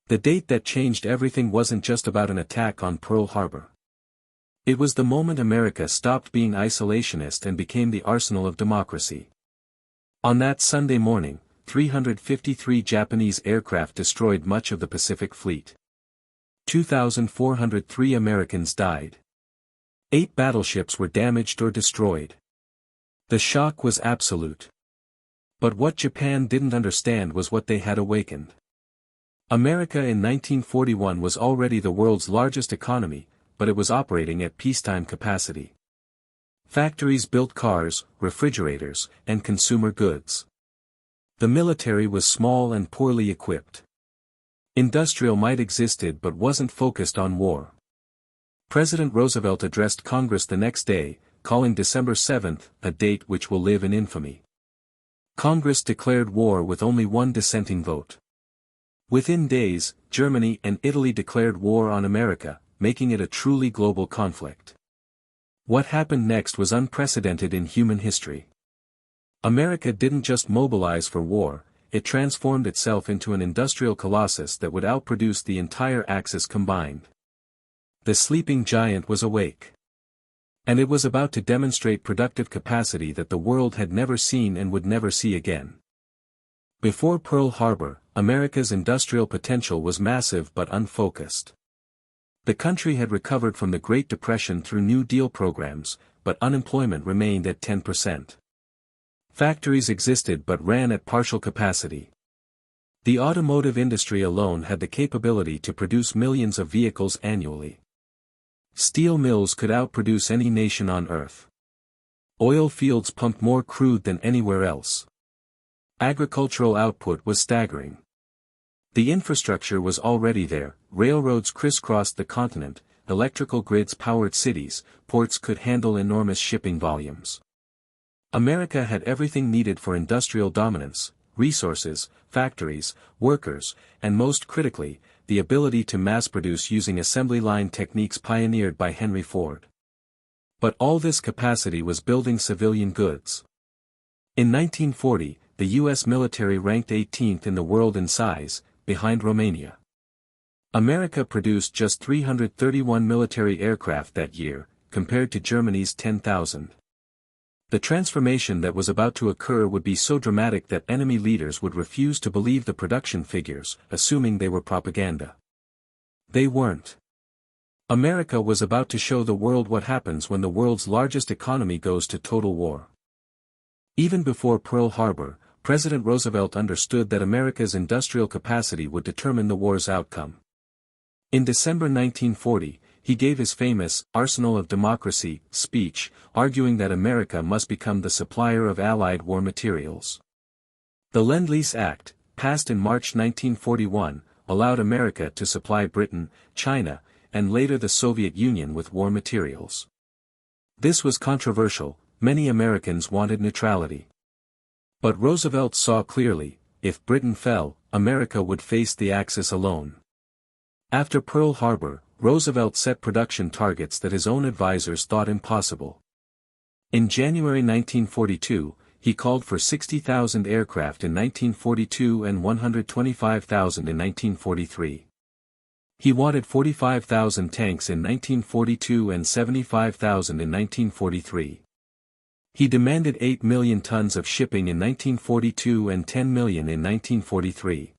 The date that changed everything wasn't just about an attack on Pearl Harbor. It was the moment America stopped being isolationist and became the arsenal of democracy. On that Sunday morning, 353 Japanese aircraft destroyed much of the Pacific Fleet. 2,403 Americans died. 8 battleships were damaged or destroyed. The shock was absolute. But what Japan didn't understand was what they had awakened. America in 1941 was already the world's largest economy, but it was operating at peacetime capacity. Factories built cars, refrigerators, and consumer goods. The military was small and poorly equipped. Industrial might existed but wasn't focused on war. President Roosevelt addressed Congress the next day, calling December 7 a date which will live in infamy. Congress declared war with only one dissenting vote. Within days, Germany and Italy declared war on America, making it a truly global conflict. What happened next was unprecedented in human history. America didn't just mobilize for war, it transformed itself into an industrial colossus that would outproduce the entire Axis combined. The sleeping giant was awake. And it was about to demonstrate productive capacity that the world had never seen and would never see again. Before Pearl Harbor, America's industrial potential was massive but unfocused. The country had recovered from the Great Depression through New Deal programs, but unemployment remained at 10%. Factories existed but ran at partial capacity. The automotive industry alone had the capability to produce millions of vehicles annually. Steel mills could outproduce any nation on Earth. Oil fields pumped more crude than anywhere else. Agricultural output was staggering. The infrastructure was already there, railroads crisscrossed the continent, electrical grids powered cities, ports could handle enormous shipping volumes. America had everything needed for industrial dominance: resources, factories, workers, and most critically, the ability to mass-produce using assembly line techniques pioneered by Henry Ford. But all this capacity was building civilian goods. In 1940, the U.S. military ranked 18th in the world in size, behind Romania. America produced just 331 military aircraft that year, compared to Germany's 10,000. The transformation that was about to occur would be so dramatic that enemy leaders would refuse to believe the production figures, assuming they were propaganda. They weren't. America was about to show the world what happens when the world's largest economy goes to total war. Even before Pearl Harbor, President Roosevelt understood that America's industrial capacity would determine the war's outcome. In December 1940, he gave his famous "Arsenal of Democracy" speech, arguing that America must become the supplier of Allied war materials. The Lend-Lease Act, passed in March 1941, allowed America to supply Britain, China, and later the Soviet Union with war materials. This was controversial. Many Americans wanted neutrality. But Roosevelt saw clearly, if Britain fell, America would face the Axis alone. After Pearl Harbor, Roosevelt set production targets that his own advisors thought impossible. In January 1942, he called for 60,000 aircraft in 1942 and 125,000 in 1943. He wanted 45,000 tanks in 1942 and 75,000 in 1943. He demanded 8 million tons of shipping in 1942 and 10 million in 1943.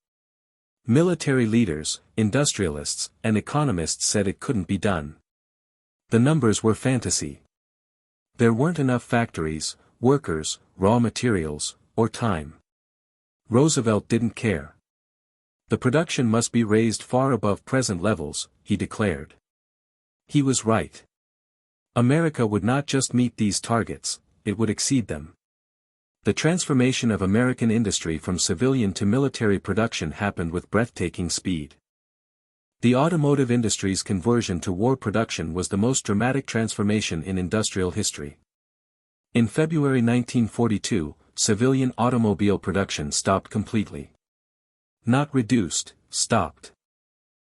Military leaders, industrialists, and economists said it couldn't be done. The numbers were fantasy. There weren't enough factories, workers, raw materials, or time. Roosevelt didn't care. The production must be raised far above present levels, he declared. He was right. America would not just meet these targets, it would exceed them. The transformation of American industry from civilian to military production happened with breathtaking speed. The automotive industry's conversion to war production was the most dramatic transformation in industrial history. In February 1942, civilian automobile production stopped completely. Not reduced, stopped.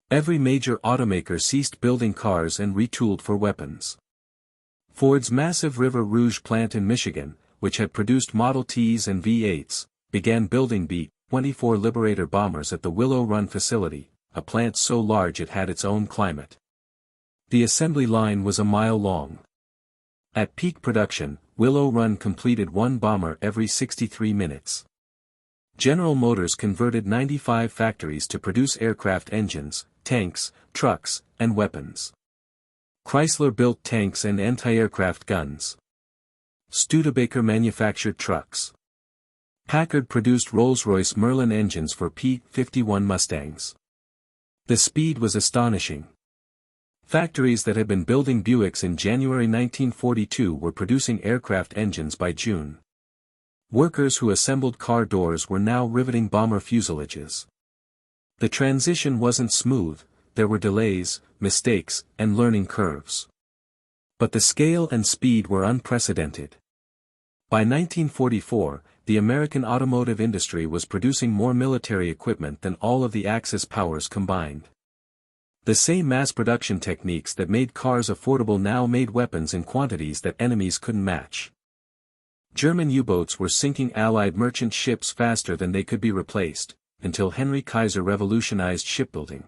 Every major automaker ceased building cars and retooled for weapons. Ford's massive River Rouge plant in Michigan, which had produced Model Ts and V8s, began building B-24 Liberator bombers at the Willow Run facility, a plant so large it had its own climate. The assembly line was a mile long. At peak production, Willow Run completed one bomber every 63 minutes. General Motors converted 95 factories to produce aircraft engines, tanks, trucks, and weapons. Chrysler built tanks and anti-aircraft guns. Studebaker manufactured trucks. Packard produced Rolls-Royce Merlin engines for P-51 Mustangs. The speed was astonishing. Factories that had been building Buicks in January 1942 were producing aircraft engines by June. Workers who assembled car doors were now riveting bomber fuselages. The transition wasn't smooth, there were delays, mistakes, and learning curves. But the scale and speed were unprecedented. By 1944, the American automotive industry was producing more military equipment than all of the Axis powers combined. The same mass production techniques that made cars affordable now made weapons in quantities that enemies couldn't match. German U-boats were sinking Allied merchant ships faster than they could be replaced, until Henry Kaiser revolutionized shipbuilding.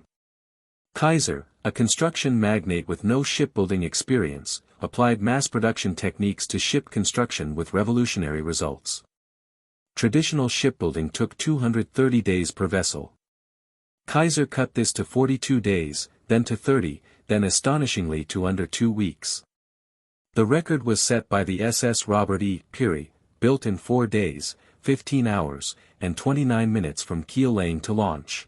Kaiser, a construction magnate with no shipbuilding experience, applied mass production techniques to ship construction with revolutionary results. Traditional shipbuilding took 230 days per vessel. Kaiser cut this to 42 days, then to 30, then astonishingly to under 2 weeks. The record was set by the SS Robert E. Peary, built in 4 days, 15 hours, and 29 minutes from keel laying to launch.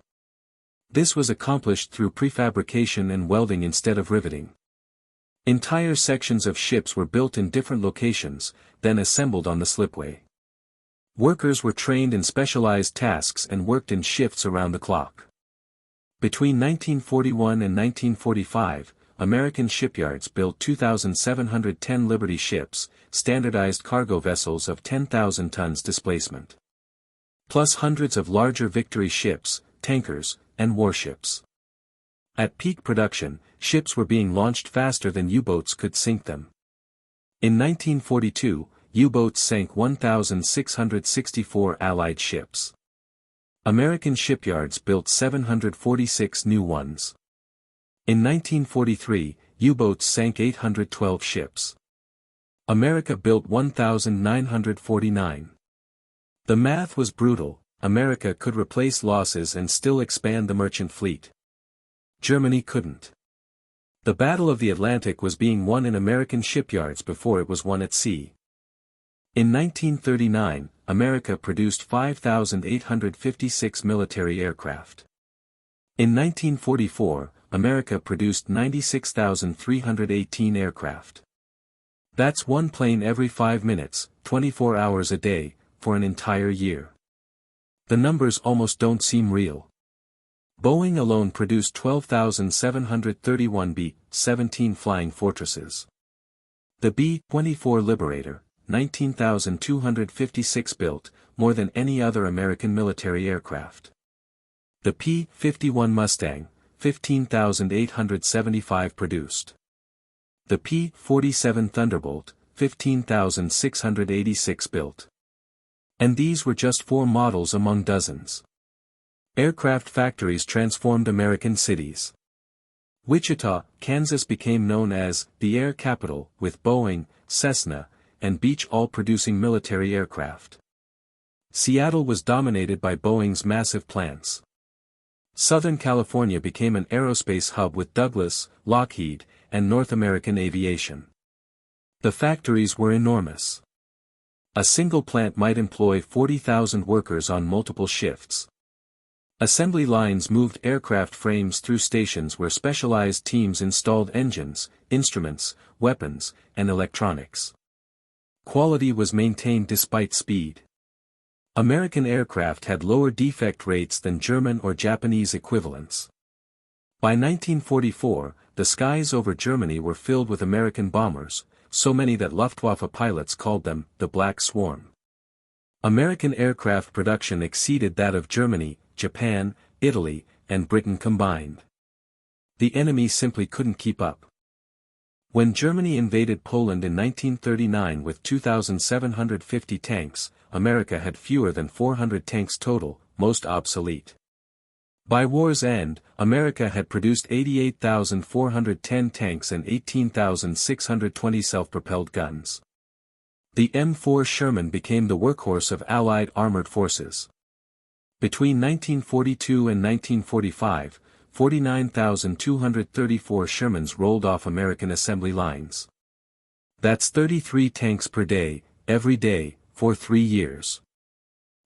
This was accomplished through prefabrication and welding instead of riveting. Entire sections of ships were built in different locations, then assembled on the slipway. Workers were trained in specialized tasks and worked in shifts around the clock. Between 1941 and 1945, American shipyards built 2,710 Liberty ships, standardized cargo vessels of 10,000 tons displacement. Plus hundreds of larger Victory ships, tankers, and warships. At peak production, ships were being launched faster than U-boats could sink them. In 1942, U-boats sank 1,664 Allied ships. American shipyards built 746 new ones. In 1943, U-boats sank 812 ships. America built 1,949. The math was brutal. America could replace losses and still expand the merchant fleet. Germany couldn't. The Battle of the Atlantic was being won in American shipyards before it was won at sea. In 1939, America produced 5,856 military aircraft. In 1944, America produced 96,318 aircraft. That's one plane every 5 minutes, 24 hours a day, for an entire year. The numbers almost don't seem real. Boeing alone produced 12,731 B-17 Flying Fortresses. The B-24 Liberator, 19,256 built, more than any other American military aircraft. The P-51 Mustang, 15,875 produced. The P-47 Thunderbolt, 15,686 built. And these were just 4 models among dozens. Aircraft factories transformed American cities. Wichita, Kansas became known as the Air Capital, with Boeing, Cessna, and Beech all producing military aircraft. Seattle was dominated by Boeing's massive plants. Southern California became an aerospace hub with Douglas, Lockheed, and North American Aviation. The factories were enormous. A single plant might employ 40,000 workers on multiple shifts. Assembly lines moved aircraft frames through stations where specialized teams installed engines, instruments, weapons, and electronics. Quality was maintained despite speed. American aircraft had lower defect rates than German or Japanese equivalents. By 1944, the skies over Germany were filled with American bombers, so many that Luftwaffe pilots called them the Black Swarm. American aircraft production exceeded that of Germany, Japan, Italy, and Britain combined. The enemy simply couldn't keep up. When Germany invaded Poland in 1939 with 2,750 tanks, America had fewer than 400 tanks total, most obsolete. By war's end, America had produced 88,410 tanks and 18,620 self-propelled guns. The M4 Sherman became the workhorse of Allied armored forces. Between 1942 and 1945, 49,234 Shermans rolled off American assembly lines. That's 33 tanks per day, every day, for 3 years.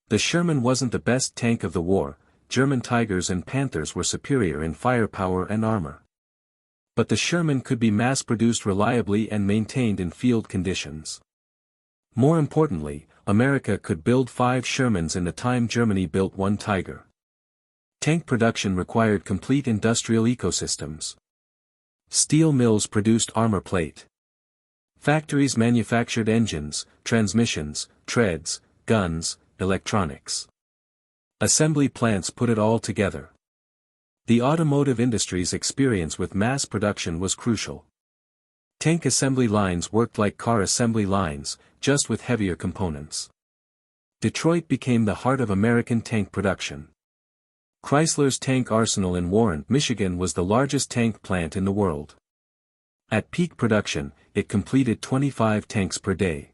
The Sherman wasn't the best tank of the war. German Tigers and Panthers were superior in firepower and armor. But the Sherman could be mass-produced reliably and maintained in field conditions. More importantly, America could build 5 Shermans in the time Germany built 1 Tiger. Tank production required complete industrial ecosystems. Steel mills produced armor plate. Factories manufactured engines, transmissions, treads, guns, electronics. Assembly plants put it all together. The automotive industry's experience with mass production was crucial. Tank assembly lines worked like car assembly lines, just with heavier components. Detroit became the heart of American tank production. Chrysler's tank arsenal in Warren, Michigan was the largest tank plant in the world. At peak production, it completed 25 tanks per day.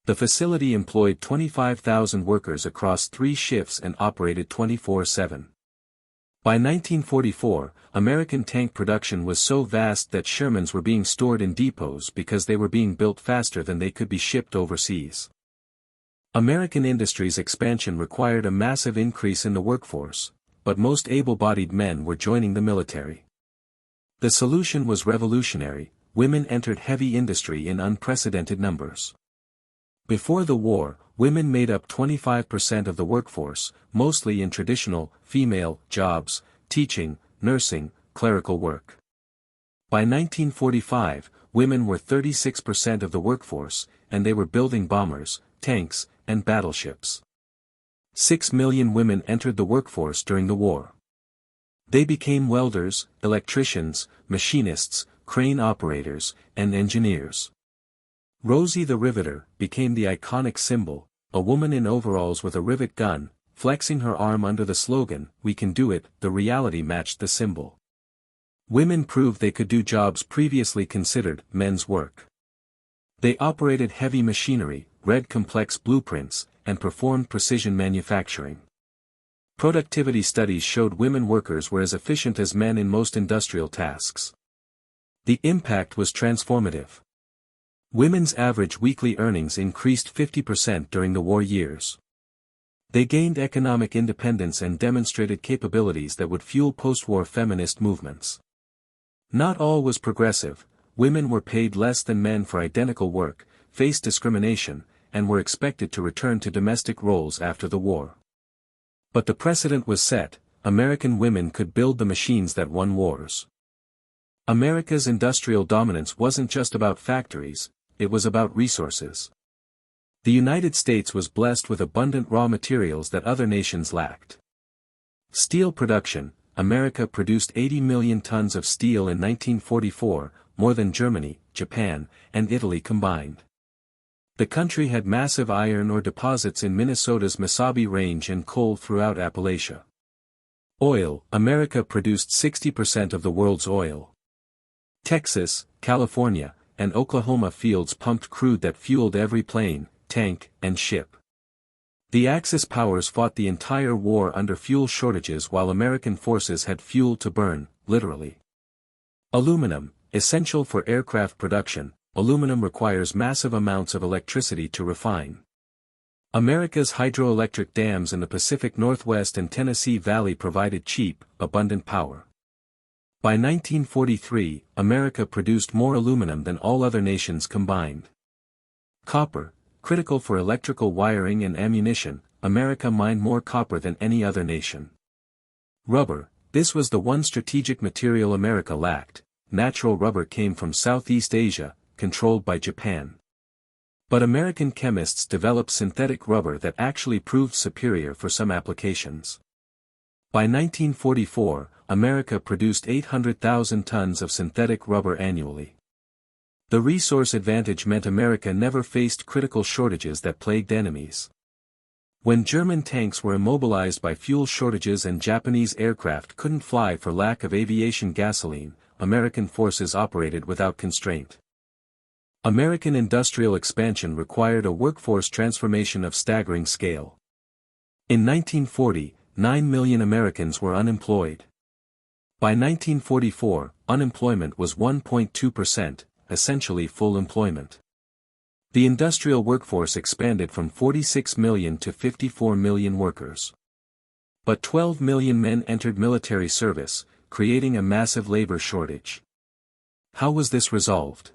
The facility employed 25,000 workers across 3 shifts and operated 24/7. By 1944, American tank production was so vast that Shermans were being stored in depots because they were being built faster than they could be shipped overseas. American industry's expansion required a massive increase in the workforce, but most able-bodied men were joining the military. The solution was revolutionary: women entered heavy industry in unprecedented numbers. Before the war, women made up 25% of the workforce, mostly in traditional, female, jobs, teaching, nursing, clerical work. By 1945, women were 36% of the workforce, and they were building bombers, tanks, and battleships. 6 million women entered the workforce during the war. They became welders, electricians, machinists, crane operators, and engineers. Rosie the Riveter became the iconic symbol, a woman in overalls with a rivet gun, flexing her arm under the slogan, "We can do it." The reality matched the symbol. Women proved they could do jobs previously considered men's work. They operated heavy machinery, read complex blueprints, and performed precision manufacturing. Productivity studies showed women workers were as efficient as men in most industrial tasks. The impact was transformative. Women's average weekly earnings increased 50% during the war years. They gained economic independence and demonstrated capabilities that would fuel post-war feminist movements. Not all was progressive. Women were paid less than men for identical work, faced discrimination, and were expected to return to domestic roles after the war. But the precedent was set: American women could build the machines that won wars. America's industrial dominance wasn't just about factories, it was about resources. The United States was blessed with abundant raw materials that other nations lacked. Steel production: America produced 80 million tons of steel in 1944, more than Germany, Japan, and Italy combined. The country had massive iron ore deposits in Minnesota's Mesabi Range and coal throughout Appalachia. Oil: America produced 60% of the world's oil. Texas, California, and Oklahoma fields pumped crude that fueled every plane, tank, and ship. The Axis powers fought the entire war under fuel shortages while American forces had fuel to burn, literally. Aluminum: essential for aircraft production, aluminum requires massive amounts of electricity to refine. America's hydroelectric dams in the Pacific Northwest and Tennessee Valley provided cheap, abundant power. By 1943, America produced more aluminum than all other nations combined. Copper: critical for electrical wiring and ammunition, America mined more copper than any other nation. Rubber: this was the one strategic material America lacked. Natural rubber came from Southeast Asia, controlled by Japan. But American chemists developed synthetic rubber that actually proved superior for some applications. By 1944, America produced 800,000 tons of synthetic rubber annually. The resource advantage meant America never faced critical shortages that plagued enemies. When German tanks were immobilized by fuel shortages and Japanese aircraft couldn't fly for lack of aviation gasoline, American forces operated without constraint. American industrial expansion required a workforce transformation of staggering scale. In 1940, 9 million Americans were unemployed. By 1944, unemployment was 1.2%, essentially full employment. The industrial workforce expanded from 46 million to 54 million workers. But 12 million men entered military service, creating a massive labor shortage. How was this resolved?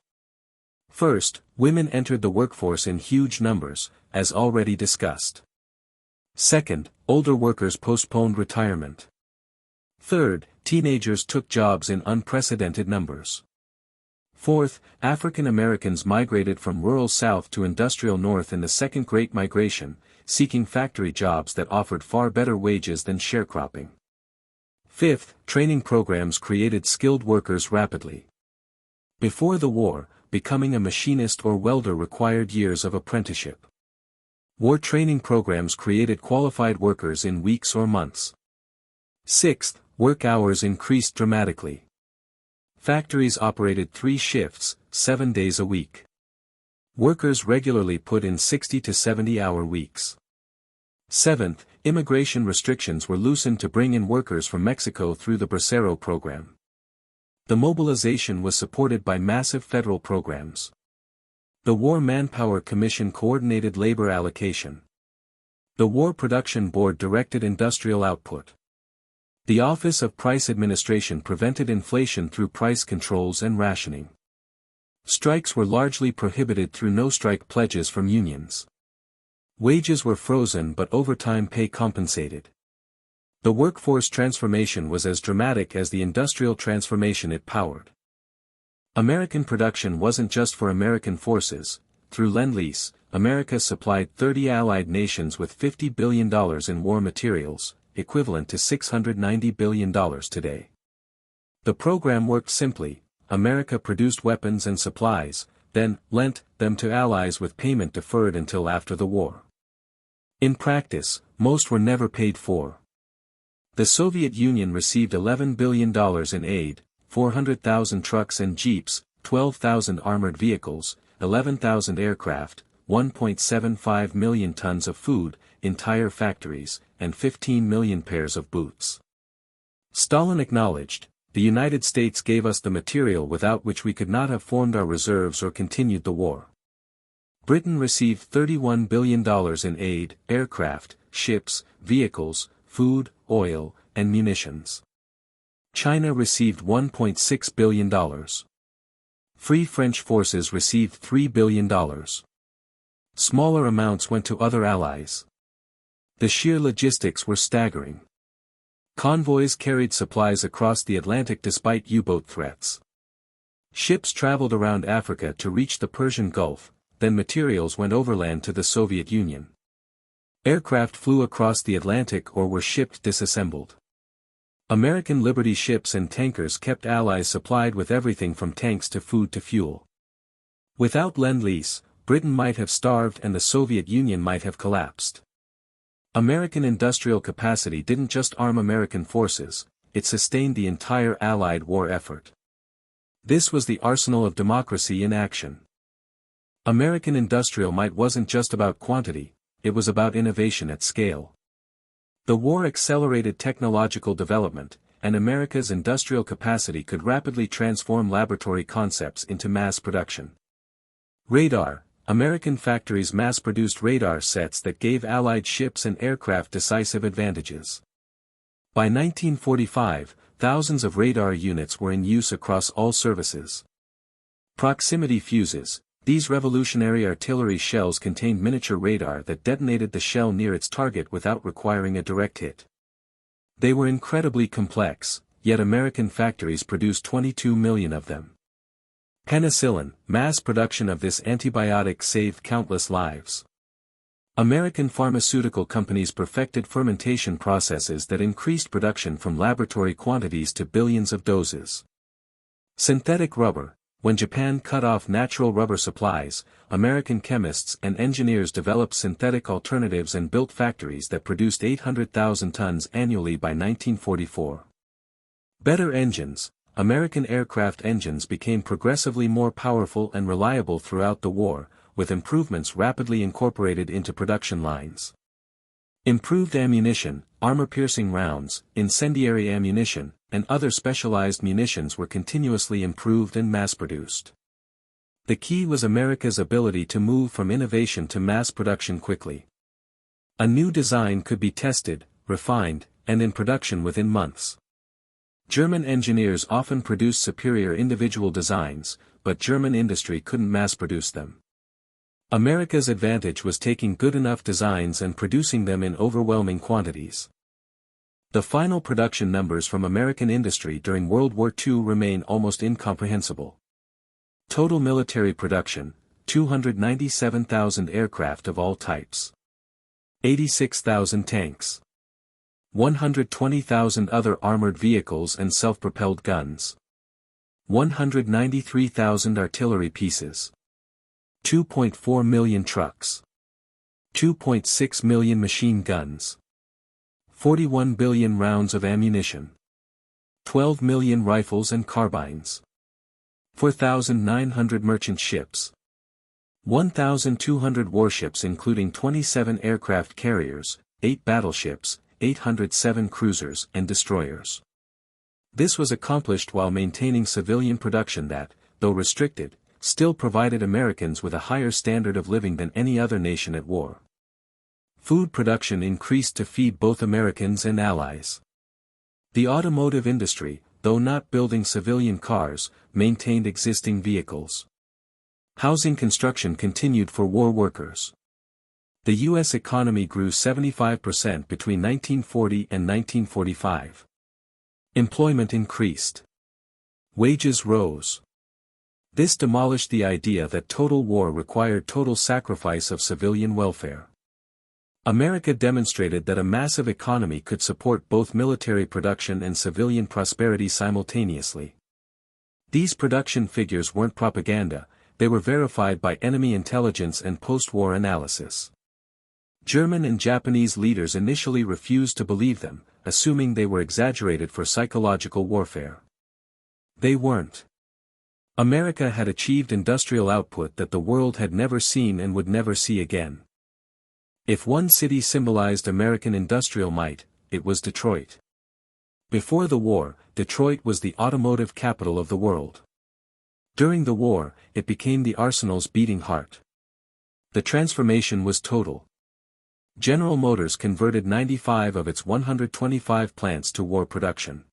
First, women entered the workforce in huge numbers, as already discussed. Second, older workers postponed retirement. Third, teenagers took jobs in unprecedented numbers. Fourth, African Americans migrated from rural South to industrial North in the Second Great Migration, seeking factory jobs that offered far better wages than sharecropping. Fifth, training programs created skilled workers rapidly. Before the war, becoming a machinist or welder required years of apprenticeship. War training programs created qualified workers in weeks or months. Sixth, work hours increased dramatically. Factories operated 3 shifts, 7 days a week. Workers regularly put in 60 to 70-hour weeks. Seventh, immigration restrictions were loosened to bring in workers from Mexico through the Bracero program. The mobilization was supported by massive federal programs. The War Manpower Commission coordinated labor allocation. The War Production Board directed industrial output. The Office of Price Administration prevented inflation through price controls and rationing. Strikes were largely prohibited through no-strike pledges from unions. Wages were frozen but overtime pay compensated. The workforce transformation was as dramatic as the industrial transformation it powered. American production wasn't just for American forces. Through Lend-Lease, America supplied 30 allied nations with $50 billion in war materials, equivalent to $690 billion today. The program worked simply: America produced weapons and supplies, then lent them to allies with payment deferred until after the war. In practice, most were never paid for. The Soviet Union received $11 billion in aid, 400,000 trucks and jeeps, 12,000 armored vehicles, 11,000 aircraft, 1.75 million tons of food, entire factories, and 15 million pairs of boots. Stalin acknowledged, "The United States gave us the material without which we could not have formed our reserves or continued the war." Britain received $31 billion in aid, aircraft, ships, vehicles, food, oil, and munitions. China received $1.6 billion. Free French forces received $3 billion. Smaller amounts went to other allies. The sheer logistics were staggering. Convoys carried supplies across the Atlantic despite U-boat threats. Ships traveled around Africa to reach the Persian Gulf, then materials went overland to the Soviet Union. Aircraft flew across the Atlantic or were shipped disassembled. American Liberty ships and tankers kept allies supplied with everything from tanks to food to fuel. Without Lend-Lease, Britain might have starved and the Soviet Union might have collapsed. American industrial capacity didn't just arm American forces, it sustained the entire Allied war effort. This was the arsenal of democracy in action. American industrial might wasn't just about quantity, it was about innovation at scale. The war accelerated technological development, and America's industrial capacity could rapidly transform laboratory concepts into mass production. Radar: American factories mass-produced radar sets that gave Allied ships and aircraft decisive advantages. By 1945, thousands of radar units were in use across all services. Proximity fuses: these revolutionary artillery shells contained miniature radar that detonated the shell near its target without requiring a direct hit. They were incredibly complex, yet American factories produced 22 million of them. Penicillin: mass production of this antibiotic saved countless lives. American pharmaceutical companies perfected fermentation processes that increased production from laboratory quantities to billions of doses. Synthetic rubber: When Japan cut off natural rubber supplies, American chemists and engineers developed synthetic alternatives and built factories that produced 800,000 tons annually by 1944. Better engines. American aircraft engines became progressively more powerful and reliable throughout the war, with improvements rapidly incorporated into production lines. Improved ammunition, armor-piercing rounds, incendiary ammunition, and other specialized munitions were continuously improved and mass-produced. The key was America's ability to move from innovation to mass production quickly. A new design could be tested, refined, and in production within months. German engineers often produced superior individual designs, but German industry couldn't mass-produce them. America's advantage was taking good enough designs and producing them in overwhelming quantities. The final production numbers from American industry during World War II remain almost incomprehensible. Total military production, 297,000 aircraft of all types. 86,000 tanks. 120,000 other armored vehicles and self-propelled guns. 193,000 artillery pieces. 2.4 million trucks. 2.6 million machine guns. 41 billion rounds of ammunition. 12 million rifles and carbines. 4,900 merchant ships. 1,200 warships including 27 aircraft carriers, 8 battleships, 807 cruisers and destroyers. This was accomplished while maintaining civilian production that, though restricted, still provided Americans with a higher standard of living than any other nation at war. Food production increased to feed both Americans and Allies. The automotive industry, though not building civilian cars, maintained existing vehicles. Housing construction continued for war workers. The U.S. economy grew 75% between 1940 and 1945. Employment increased. Wages rose. This demolished the idea that total war required total sacrifice of civilian welfare. America demonstrated that a massive economy could support both military production and civilian prosperity simultaneously. These production figures weren't propaganda, they were verified by enemy intelligence and post-war analysis. German and Japanese leaders initially refused to believe them, assuming they were exaggerated for psychological warfare. They weren't. America had achieved industrial output that the world had never seen and would never see again. If one city symbolized American industrial might, it was Detroit. Before the war, Detroit was the automotive capital of the world. During the war, it became the arsenal's beating heart. The transformation was total. General Motors converted 95 of its 125 plants to war production.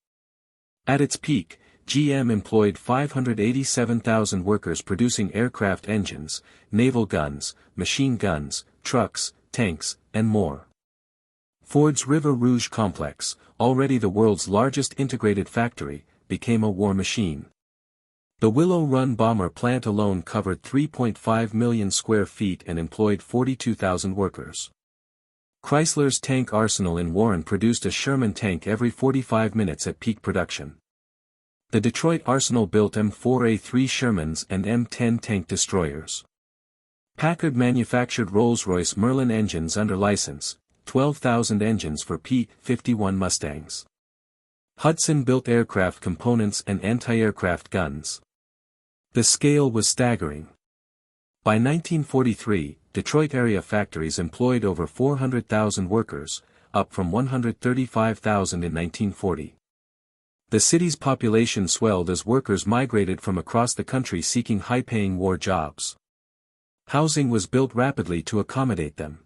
At its peak, GM employed 587,000 workers producing aircraft engines, naval guns, machine guns, trucks, tanks, and more. Ford's River Rouge complex, already the world's largest integrated factory, became a war machine. The Willow Run bomber plant alone covered 3.5 million square feet and employed 42,000 workers. Chrysler's tank arsenal in Warren produced a Sherman tank every 45 minutes at peak production. The Detroit arsenal built M4A3 Shermans and M10 tank destroyers. Packard manufactured Rolls-Royce Merlin engines under license, 12,000 engines for P-51 Mustangs. Hudson built aircraft components and anti-aircraft guns. The scale was staggering. By 1943, Detroit area factories employed over 400,000 workers, up from 135,000 in 1940. The city's population swelled as workers migrated from across the country seeking high-paying war jobs. Housing was built rapidly to accommodate them.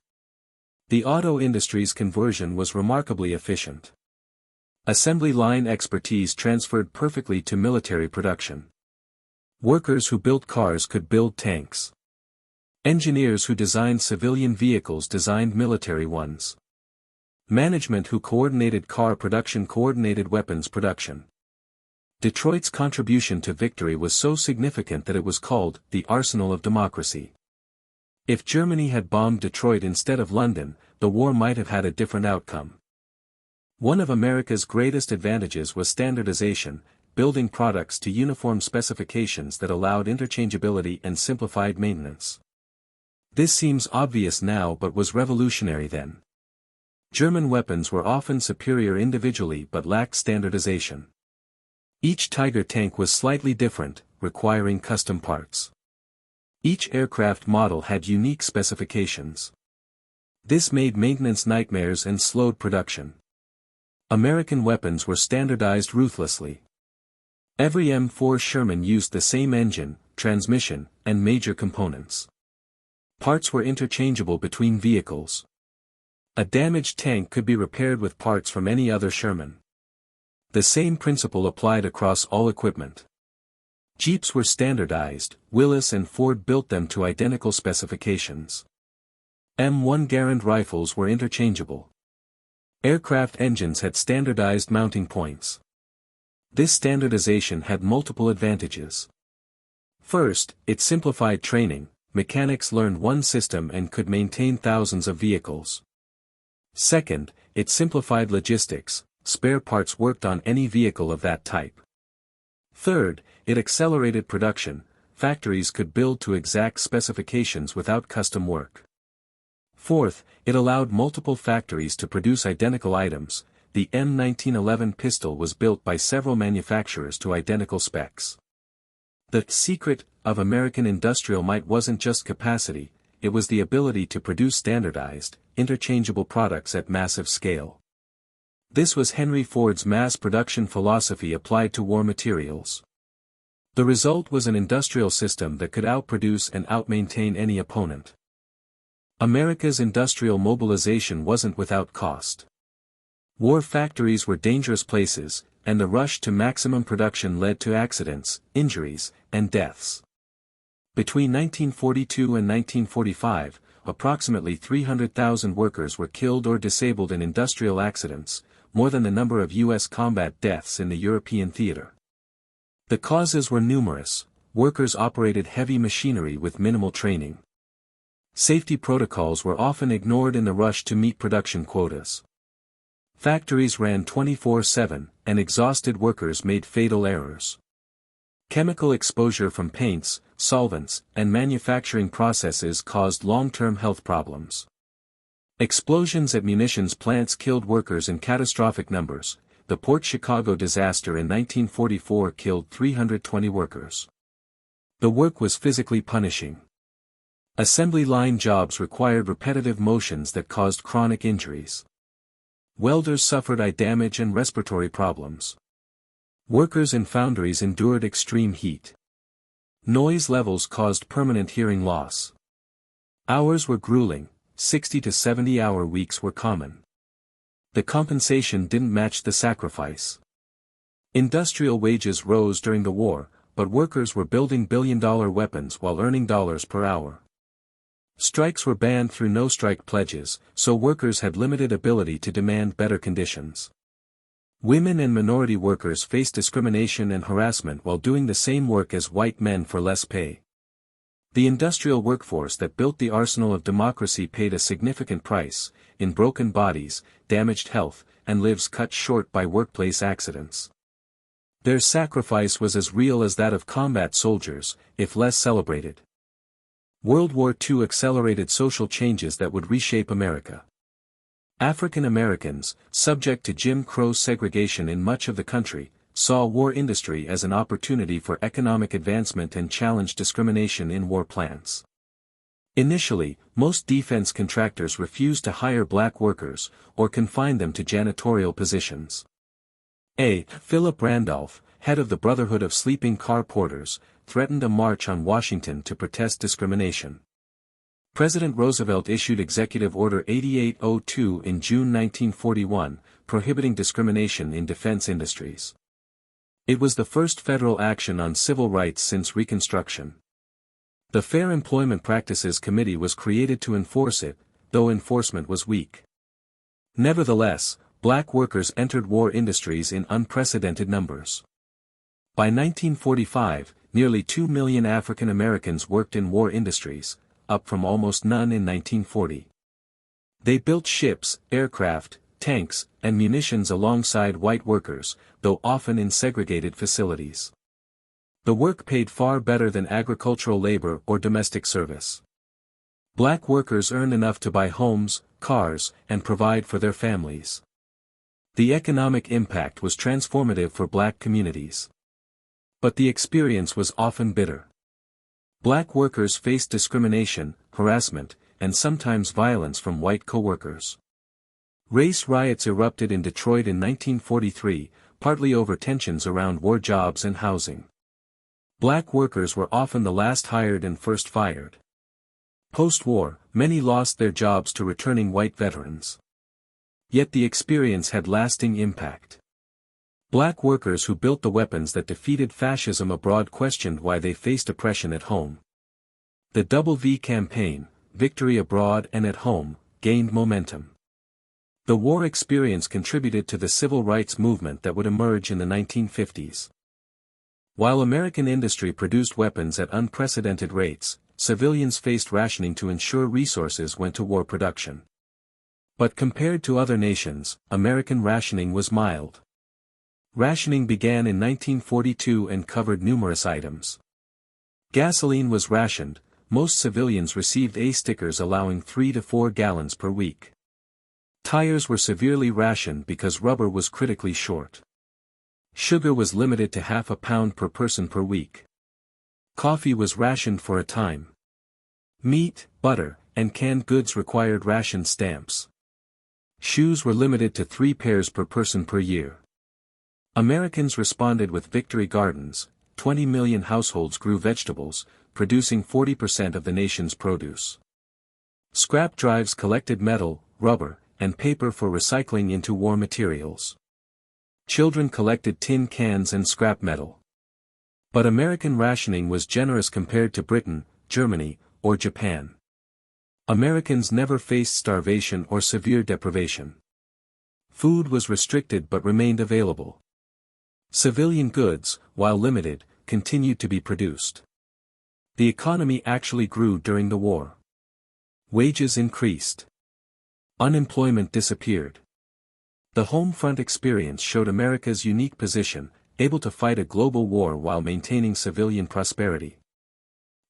The auto industry's conversion was remarkably efficient. Assembly line expertise transferred perfectly to military production. Workers who built cars could build tanks. Engineers who designed civilian vehicles designed military ones. Management who coordinated car production coordinated weapons production. Detroit's contribution to victory was so significant that it was called the Arsenal of Democracy. If Germany had bombed Detroit instead of London, the war might have had a different outcome. One of America's greatest advantages was standardization. building products to uniform specifications that allowed interchangeability and simplified maintenance. This seems obvious now but was revolutionary then. German weapons were often superior individually but lacked standardization. Each Tiger tank was slightly different, requiring custom parts. Each aircraft model had unique specifications. This made maintenance nightmares and slowed production. American weapons were standardized ruthlessly. Every M4 Sherman used the same engine, transmission, and major components. Parts were interchangeable between vehicles. A damaged tank could be repaired with parts from any other Sherman. The same principle applied across all equipment. Jeeps were standardized, Willis and Ford built them to identical specifications. M1 Garand rifles were interchangeable. Aircraft engines had standardized mounting points. This standardization had multiple advantages. First, it simplified training. Mechanics learned one system and could maintain thousands of vehicles. Second, it simplified logistics. Spare parts worked on any vehicle of that type. Third, it accelerated production. Factories could build to exact specifications without custom work. Fourth, it allowed multiple factories to produce identical items. The M1911 pistol was built by several manufacturers to identical specs. The secret of American industrial might wasn't just capacity, it was the ability to produce standardized, interchangeable products at massive scale. This was Henry Ford's mass production philosophy applied to war materials. The result was an industrial system that could outproduce and outmaintain any opponent. America's industrial mobilization wasn't without cost. War factories were dangerous places, and the rush to maximum production led to accidents, injuries, and deaths. Between 1942 and 1945, approximately 300,000 workers were killed or disabled in industrial accidents, more than the number of U.S. combat deaths in the European theater. The causes were numerous. Workers operated heavy machinery with minimal training. Safety protocols were often ignored in the rush to meet production quotas. Factories ran 24/7, and exhausted workers made fatal errors. Chemical exposure from paints, solvents, and manufacturing processes caused long-term health problems. Explosions at munitions plants killed workers in catastrophic numbers. The Port Chicago disaster in 1944 killed 320 workers. The work was physically punishing. Assembly line jobs required repetitive motions that caused chronic injuries. Welders suffered eye damage and respiratory problems. Workers in foundries endured extreme heat. Noise levels caused permanent hearing loss. Hours were grueling, 60 to 70-hour weeks were common. The compensation didn't match the sacrifice. Industrial wages rose during the war, but workers were building billion-dollar weapons while earning dollars per hour. Strikes were banned through no-strike pledges, so workers had limited ability to demand better conditions. Women and minority workers faced discrimination and harassment while doing the same work as white men for less pay. The industrial workforce that built the arsenal of democracy paid a significant price, in broken bodies, damaged health, and lives cut short by workplace accidents. Their sacrifice was as real as that of combat soldiers, if less celebrated. World War II accelerated social changes that would reshape America. African Americans, subject to Jim Crow segregation in much of the country, saw war industry as an opportunity for economic advancement and challenged discrimination in war plants. Initially, most defense contractors refused to hire black workers, or confined them to janitorial positions. Philip Randolph, head of the Brotherhood of Sleeping Car Porters, threatened a march on Washington to protest discrimination. President Roosevelt issued Executive Order 8802 in June 1941, prohibiting discrimination in defense industries. It was the first federal action on civil rights since Reconstruction. The Fair Employment Practices Committee was created to enforce it, though enforcement was weak. Nevertheless, black workers entered war industries in unprecedented numbers. By 1945, nearly 2 million African Americans worked in war industries, up from almost none in 1940. They built ships, aircraft, tanks, and munitions alongside white workers, though often in segregated facilities. The work paid far better than agricultural labor or domestic service. Black workers earned enough to buy homes, cars, and provide for their families. The economic impact was transformative for black communities. But the experience was often bitter. Black workers faced discrimination, harassment, and sometimes violence from white co-workers. Race riots erupted in Detroit in 1943, partly over tensions around war jobs and housing. Black workers were often the last hired and first fired. Post-war, many lost their jobs to returning white veterans. Yet the experience had lasting impact. Black workers who built the weapons that defeated fascism abroad questioned why they faced oppression at home. The Double V campaign, Victory Abroad and at Home, gained momentum. The war experience contributed to the civil rights movement that would emerge in the 1950s. While American industry produced weapons at unprecedented rates, civilians faced rationing to ensure resources went to war production. But compared to other nations, American rationing was mild. Rationing began in 1942 and covered numerous items. Gasoline was rationed. Most civilians received A stickers allowing 3 to 4 gallons per week. Tires were severely rationed because rubber was critically short. Sugar was limited to half a pound per person per week. Coffee was rationed for a time. Meat, butter, and canned goods required ration stamps. Shoes were limited to 3 pairs per person per year. Americans responded with victory gardens. 20 million households grew vegetables, producing 40% of the nation's produce. Scrap drives collected metal, rubber, and paper for recycling into war materials. Children collected tin cans and scrap metal. But American rationing was generous compared to Britain, Germany, or Japan. Americans never faced starvation or severe deprivation. Food was restricted but remained available. Civilian goods, while limited, continued to be produced. The economy actually grew during the war. Wages increased. Unemployment disappeared. The home front experience showed America's unique position, able to fight a global war while maintaining civilian prosperity.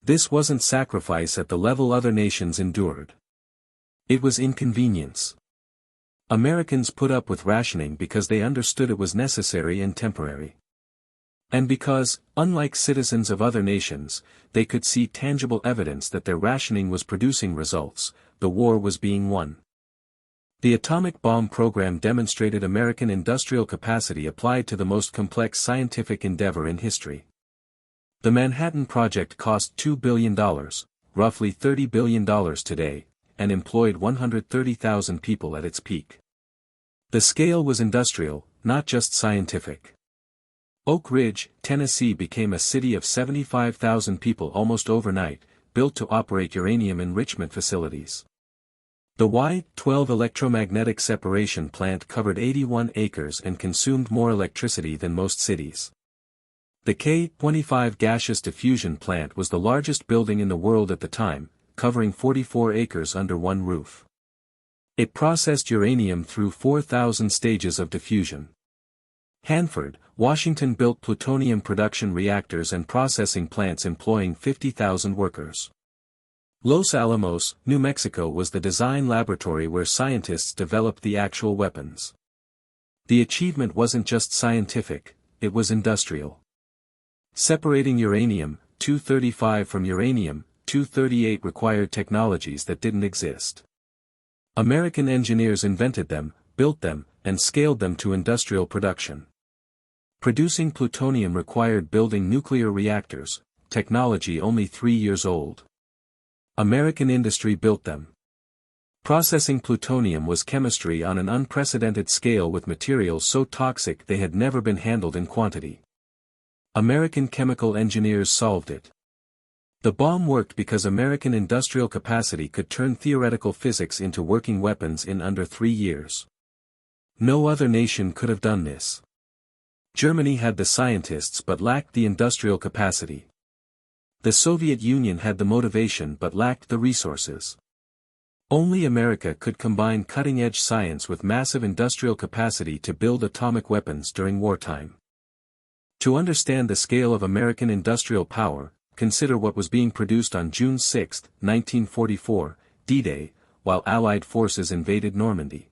This wasn't sacrifice at the level other nations endured. It was inconvenience. Americans put up with rationing because they understood it was necessary and temporary. And because, unlike citizens of other nations, they could see tangible evidence that their rationing was producing results, the war was being won. The atomic bomb program demonstrated American industrial capacity applied to the most complex scientific endeavor in history. The Manhattan Project cost $2 billion, roughly $30 billion today, and employed 130,000 people at its peak. The scale was industrial, not just scientific. Oak Ridge, Tennessee became a city of 75,000 people almost overnight, built to operate uranium enrichment facilities. The Y-12 electromagnetic separation plant covered 81 acres and consumed more electricity than most cities. The K-25 gaseous diffusion plant was the largest building in the world at the time, covering 44 acres under one roof. It processed uranium through 4,000 stages of diffusion. Hanford, Washington built plutonium production reactors and processing plants employing 50,000 workers. Los Alamos, New Mexico was the design laboratory where scientists developed the actual weapons. The achievement wasn't just scientific, it was industrial. Separating uranium-235 from uranium-238 required technologies that didn't exist. American engineers invented them, built them, and scaled them to industrial production. Producing plutonium required building nuclear reactors, technology only 3 years old. American industry built them. Processing plutonium was chemistry on an unprecedented scale with materials so toxic they had never been handled in quantity. American chemical engineers solved it. The bomb worked because American industrial capacity could turn theoretical physics into working weapons in under 3 years. No other nation could have done this. Germany had the scientists but lacked the industrial capacity. The Soviet Union had the motivation but lacked the resources. Only America could combine cutting-edge science with massive industrial capacity to build atomic weapons during wartime. To understand the scale of American industrial power, consider what was being produced on June 6, 1944, D-Day, while Allied forces invaded Normandy.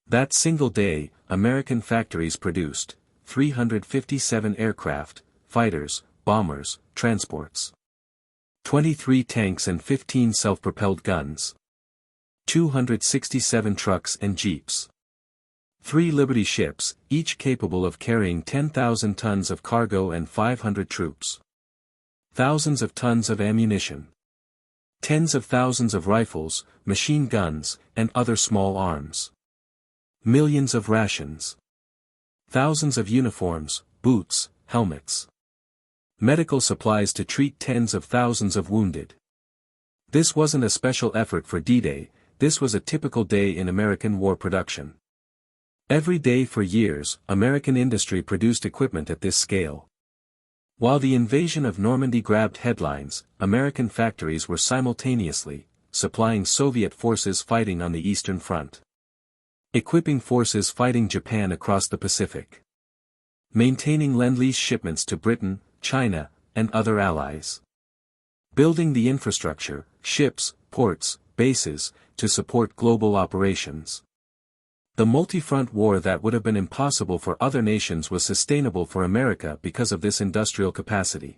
That single day, American factories produced 357 aircraft, fighters, bombers, transports, 23 tanks and 15 self-propelled guns, 267 trucks and jeeps, 3 Liberty ships, each capable of carrying 10,000 tons of cargo and 500 troops, thousands of tons of ammunition, tens of thousands of rifles, machine guns, and other small arms, millions of rations, thousands of uniforms, boots, helmets, medical supplies to treat tens of thousands of wounded. This wasn't a special effort for D-Day, this was a typical day in American war production. Every day for years, American industry produced equipment at this scale. While the invasion of Normandy grabbed headlines, American factories were simultaneously supplying Soviet forces fighting on the Eastern Front, equipping forces fighting Japan across the Pacific, maintaining Lend-Lease shipments to Britain, China, and other allies, building the infrastructure, ships, ports, bases, to support global operations. The multi-front war that would have been impossible for other nations was sustainable for America because of this industrial capacity.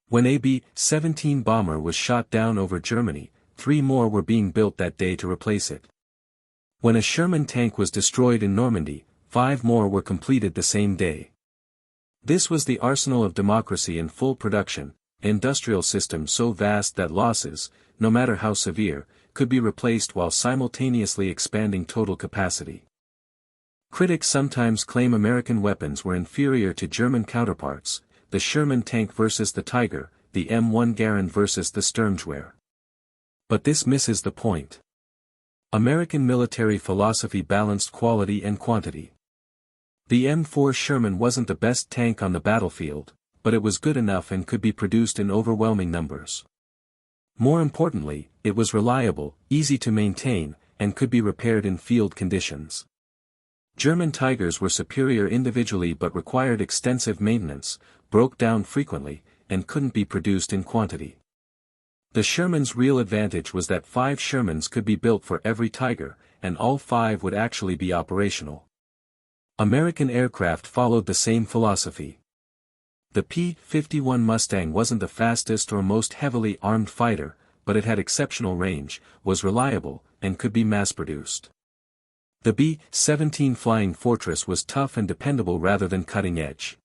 When a B-17 bomber was shot down over Germany, 3 more were being built that day to replace it. When a Sherman tank was destroyed in Normandy, 5 more were completed the same day. This was the arsenal of democracy in full production, an industrial system so vast that losses, no matter how severe, could be replaced while simultaneously expanding total capacity. Critics sometimes claim American weapons were inferior to German counterparts, the Sherman tank versus the Tiger, the M1 Garand versus the Sturmgewehr. But this misses the point. American military philosophy balanced quality and quantity. The M4 Sherman wasn't the best tank on the battlefield, but it was good enough and could be produced in overwhelming numbers. More importantly, it was reliable, easy to maintain, and could be repaired in field conditions. German Tigers were superior individually but required extensive maintenance, broke down frequently, and couldn't be produced in quantity. The Sherman's real advantage was that 5 Shermans could be built for every Tiger, and all 5 would actually be operational. American aircraft followed the same philosophy. The P-51 Mustang wasn't the fastest or most heavily armed fighter, but it had exceptional range, was reliable, and could be mass-produced. The B-17 Flying Fortress was tough and dependable rather than cutting-edge.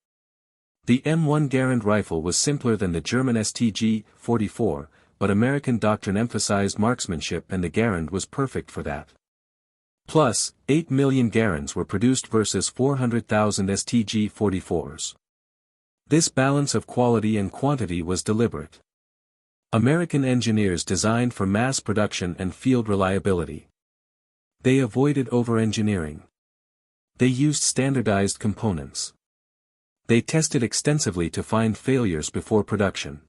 The M1 Garand rifle was simpler than the German STG-44, but American doctrine emphasized marksmanship and the Garand was perfect for that. Plus, 8 million Garands were produced versus 400,000 STG-44s. This balance of quality and quantity was deliberate. American engineers designed for mass production and field reliability. They avoided over-engineering. They used standardized components. They tested extensively to find failures before production.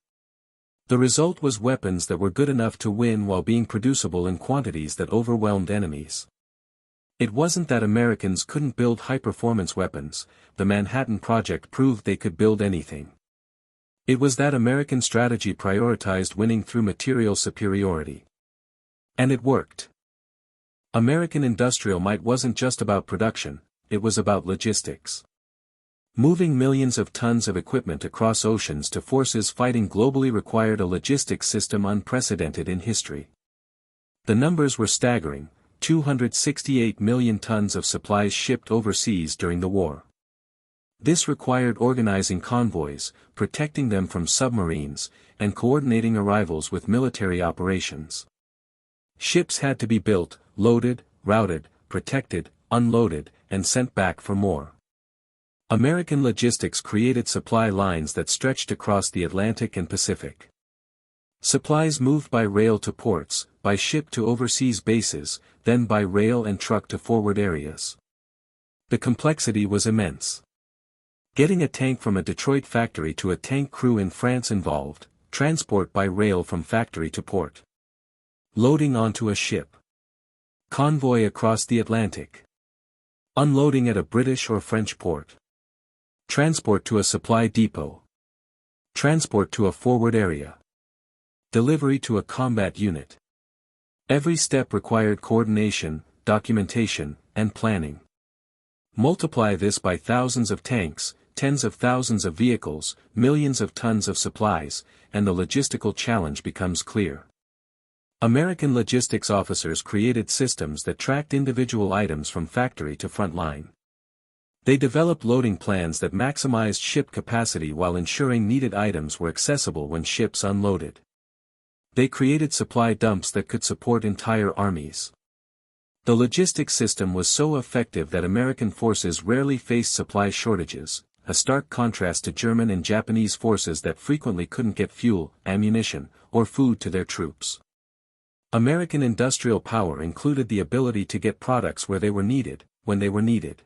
The result was weapons that were good enough to win while being producible in quantities that overwhelmed enemies. It wasn't that Americans couldn't build high-performance weapons, the Manhattan Project proved they could build anything. It was that American strategy prioritized winning through material superiority. And it worked. American industrial might wasn't just about production, it was about logistics. Moving millions of tons of equipment across oceans to forces fighting globally required a logistics system unprecedented in history. The numbers were staggering. 268 million tons of supplies shipped overseas during the war. This required organizing convoys, protecting them from submarines, and coordinating arrivals with military operations. Ships had to be built, loaded, routed, protected, unloaded, and sent back for more. American logistics created supply lines that stretched across the Atlantic and Pacific. Supplies moved by rail to ports, by ship to overseas bases, then by rail and truck to forward areas. The complexity was immense. Getting a tank from a Detroit factory to a tank crew in France involved transport by rail from factory to port. Loading onto a ship. Convoy across the Atlantic. Unloading at a British or French port. Transport to a supply depot. Transport to a forward area. Delivery to a combat unit. Every step required coordination, documentation, and planning. Multiply this by thousands of tanks, tens of thousands of vehicles, millions of tons of supplies, and the logistical challenge becomes clear. American logistics officers created systems that tracked individual items from factory to front line. They developed loading plans that maximized ship capacity while ensuring needed items were accessible when ships unloaded. They created supply dumps that could support entire armies. The logistics system was so effective that American forces rarely faced supply shortages, a stark contrast to German and Japanese forces that frequently couldn't get fuel, ammunition, or food to their troops. American industrial power included the ability to get products where they were needed, when they were needed.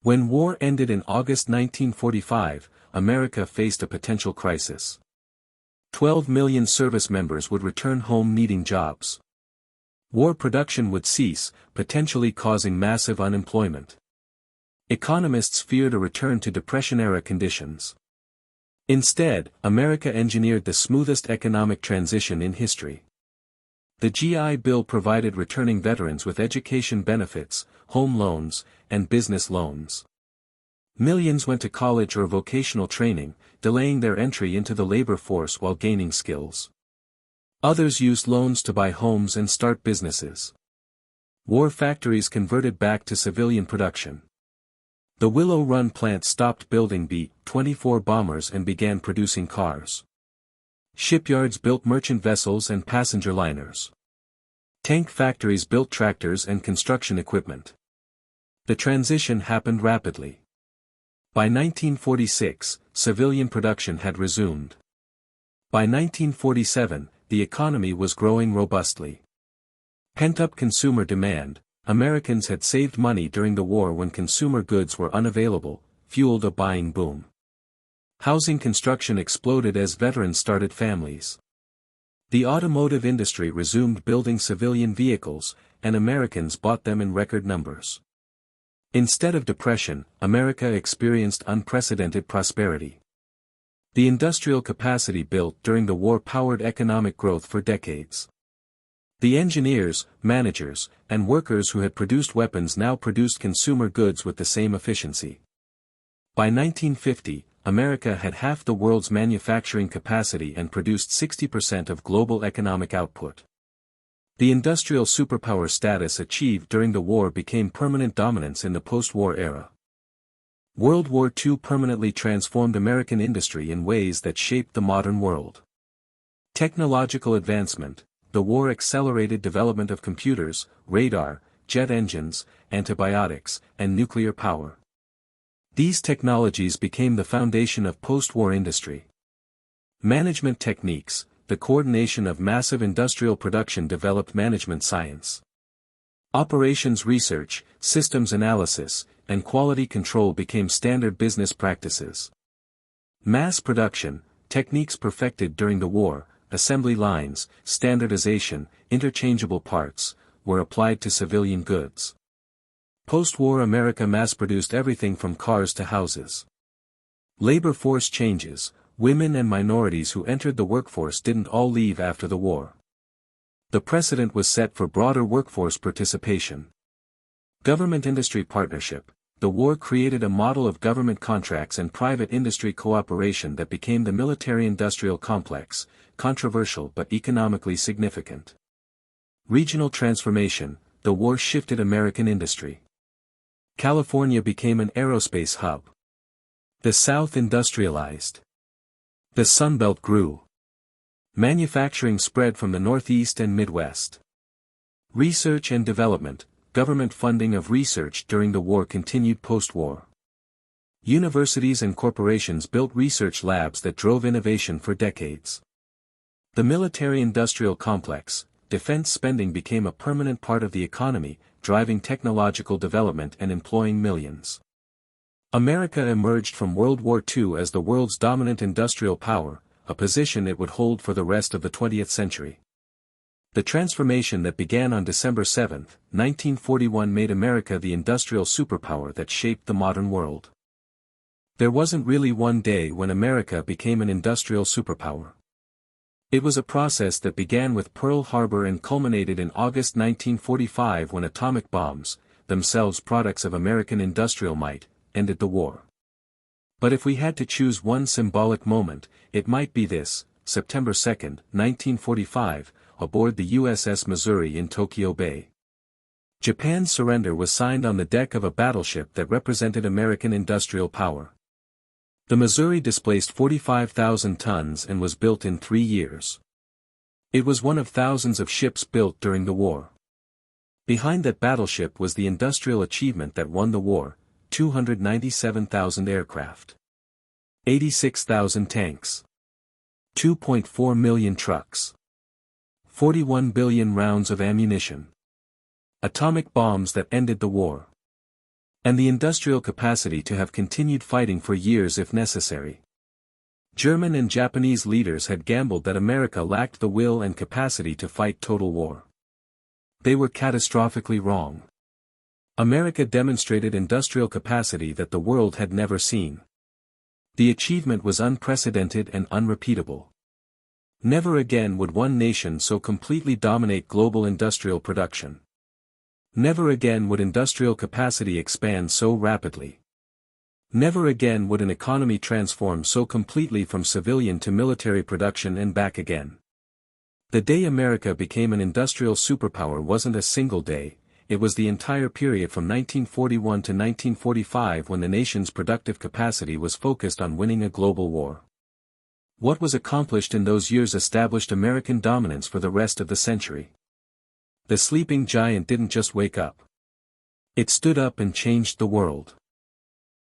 When war ended in August 1945, America faced a potential crisis. 12 million service members would return home needing jobs. War production would cease, potentially causing massive unemployment. Economists feared a return to Depression-era conditions. Instead, America engineered the smoothest economic transition in history. The GI Bill provided returning veterans with education benefits, home loans, and business loans. Millions went to college or vocational training, delaying their entry into the labor force while gaining skills. Others used loans to buy homes and start businesses. War factories converted back to civilian production. The Willow Run plant stopped building B-24 bombers and began producing cars. Shipyards built merchant vessels and passenger liners. Tank factories built tractors and construction equipment. The transition happened rapidly. By 1946, civilian production had resumed. By 1947, the economy was growing robustly. Pent-up consumer demand, Americans had saved money during the war when consumer goods were unavailable, fueled a buying boom. Housing construction exploded as veterans started families. The automotive industry resumed building civilian vehicles, and Americans bought them in record numbers. Instead of depression, America experienced unprecedented prosperity. The industrial capacity built during the war powered economic growth for decades. The engineers, managers, and workers who had produced weapons now produced consumer goods with the same efficiency. By 1950, America had half the world's manufacturing capacity and produced 60% of global economic output. The industrial superpower status achieved during the war became permanent dominance in the post-war era. World War II permanently transformed American industry in ways that shaped the modern world. Technological advancement. The war accelerated development of computers, radar, jet engines, antibiotics, and nuclear power. These technologies became the foundation of post-war industry. Management techniques. The coordination of massive industrial production developed management science. Operations research, systems analysis, and quality control became standard business practices. Mass production, techniques perfected during the war, assembly lines, standardization, interchangeable parts, were applied to civilian goods. Post-war America mass-produced everything from cars to houses. Labor force changes. Women and minorities who entered the workforce didn't all leave after the war. The precedent was set for broader workforce participation. Government-industry partnership. The war created a model of government contracts and private industry cooperation that became the military-industrial complex, controversial but economically significant. Regional transformation. The war shifted American industry. California became an aerospace hub. The South industrialized. The Sun Belt grew. Manufacturing spread from the Northeast and Midwest. Research and development. Government funding of research during the war continued post-war. Universities and corporations built research labs that drove innovation for decades. The military-industrial complex. Defense spending became a permanent part of the economy, driving technological development and employing millions. America emerged from World War II as the world's dominant industrial power, a position it would hold for the rest of the 20th century. The transformation that began on December 7, 1941 made America the industrial superpower that shaped the modern world. There wasn't really one day when America became an industrial superpower. It was a process that began with Pearl Harbor and culminated in August 1945 when atomic bombs, themselves products of American industrial might, ended the war. But if we had to choose one symbolic moment, it might be this, September 2, 1945, aboard the USS Missouri in Tokyo Bay. Japan's surrender was signed on the deck of a battleship that represented American industrial power. The Missouri displaced 45,000 tons and was built in 3 years. It was one of thousands of ships built during the war. Behind that battleship was the industrial achievement that won the war: 297,000 aircraft, 86,000 tanks, 2.4 million trucks, 41 billion rounds of ammunition, atomic bombs that ended the war, and the industrial capacity to have continued fighting for years if necessary. German and Japanese leaders had gambled that America lacked the will and capacity to fight total war. They were catastrophically wrong. America demonstrated industrial capacity that the world had never seen. The achievement was unprecedented and unrepeatable. Never again would one nation so completely dominate global industrial production. Never again would industrial capacity expand so rapidly. Never again would an economy transform so completely from civilian to military production and back again. The day America became an industrial superpower wasn't a single day, it was the entire period from 1941 to 1945 when the nation's productive capacity was focused on winning a global war. What was accomplished in those years established American dominance for the rest of the century. The sleeping giant didn't just wake up. It stood up and changed the world.